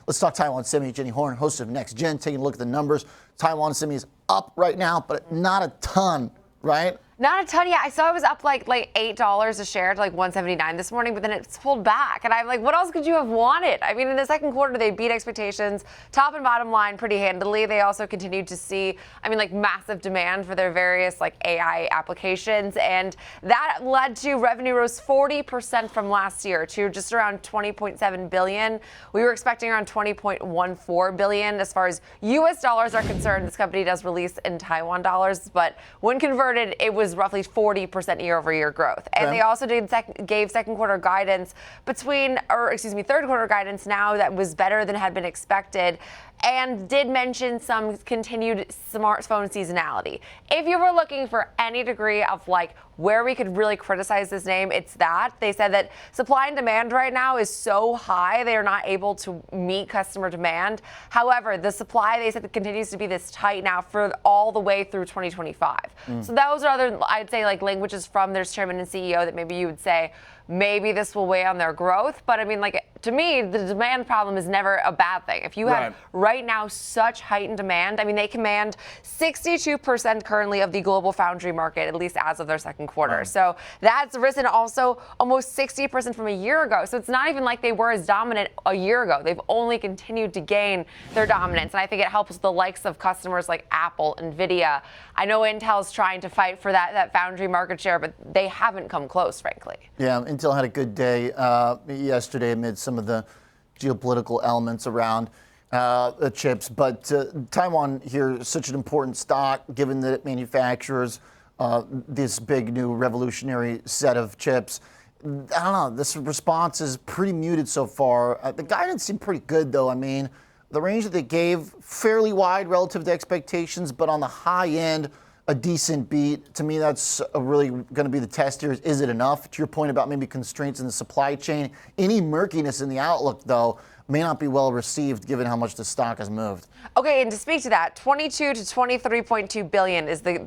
Let's talk Taiwan Semi. Jenny Horn, host of Next Gen, taking a look at the numbers. Taiwan Semi is up right now, but not a ton, right? Not a ton, yeah. I saw it was up like $8 a share to like 179 this morning, but then it's pulled back. And I'm like, what else could you have wanted? I mean, in the second quarter, they beat expectations, top and bottom line pretty handily. They also continued to see, like massive demand for their various like AI applications. And that led to revenue rose 40% from last year to just around 20.7 billion. We were expecting around 20.14 billion. As far as US dollars are concerned, this company does release in Taiwan dollars, but when converted, it was roughly 40% year-over-year growth. And they also gave second quarter guidance third quarter guidance now that was better than had been expected, and did mention some continued smartphone seasonality. If you were looking for any degree of like where we could really criticize this name, it's that. They said that supply and demand right now is so high, they are not able to meet customer demand. However, the supply, they said, continues to be this tight now for all the way through 2025. So those are other, I'd say, like languages from their chairman and CEO that maybe you would say, maybe this will weigh on their growth. But I mean, like, to me, the demand problem is never a bad thing. If you have right now such heightened demand, I mean, they command 62% currently of the global foundry market, at least as of their second quarter. So that's risen also almost 60% from a year ago. So it's not even like they were as dominant a year ago. They've only continued to gain their dominance. And I think it helps the likes of customers like Apple, Nvidia. I know Intel's trying to fight for that foundry market share, but they haven't come close, frankly. Yeah, Intel had a good day yesterday amid some of the geopolitical elements around the chips. But Taiwan here is such an important stock, given that it manufactures this big new revolutionary set of chips. I don't know, this response is pretty muted so far. The guidance seemed pretty good, though. I mean, the range that they gave, fairly wide relative to expectations, but on the high end, a decent beat. To me, that's really going to be the test here. Is it enough? To your point about maybe constraints in the supply chain, any murkiness in the outlook, though, may not be well received given how much the stock has moved. Okay, and to speak to that, 22 to 23.2 billion is the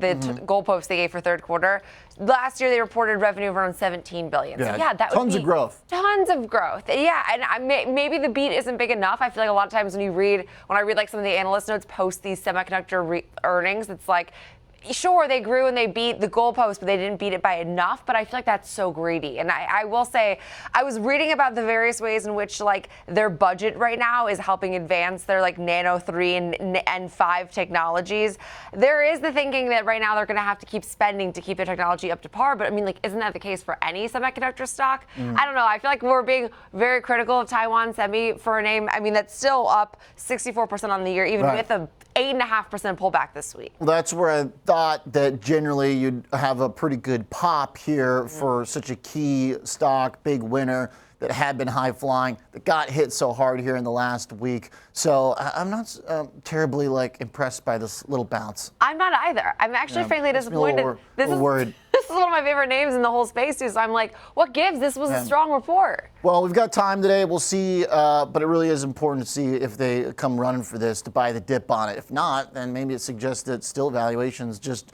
goalpost they gave for third quarter. Last year, they reported revenue of around 17 billion. Yeah, so yeah, that tons would be of growth. Tons of growth. Yeah, and maybe the beat isn't big enough. I feel like a lot of times when I read like some of the analyst notes post these semiconductor earnings, it's like, sure, they grew and they beat the goalpost, but they didn't beat it by enough. But I feel like that's so greedy. And I will say, I was reading about the various ways in which like their budget right now is helping advance their like Nano 3 and 5 technologies. There is the thinking that right now they're going to have to keep spending to keep their technology up to par. But I mean, like, isn't that the case for any semiconductor stock? I don't know. I feel like we're being very critical of Taiwan Semi for a name. I mean, that's still up 64% on the year, even with a 8.5% pullback this week. Well, that's where I thought that generally you'd have a pretty good pop here for such a key stock, big winner that had been high flying, that got hit so hard here in the last week. So I'm not terribly impressed by this little bounce. I'm not either. I'm actually frankly disappointed. This is one of my favorite names in the whole space too. So I'm like, what gives? This was a strong report. Well, we've got time today. We'll see. But it really is important to see if they come running for this to buy the dip on it. If not, then maybe it suggests that still valuations just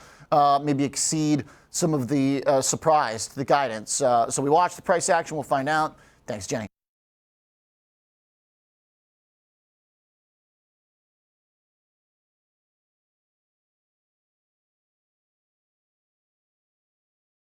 maybe exceed some of the surprise to the guidance. So we watch the price action. We'll find out. Thanks, Jenny.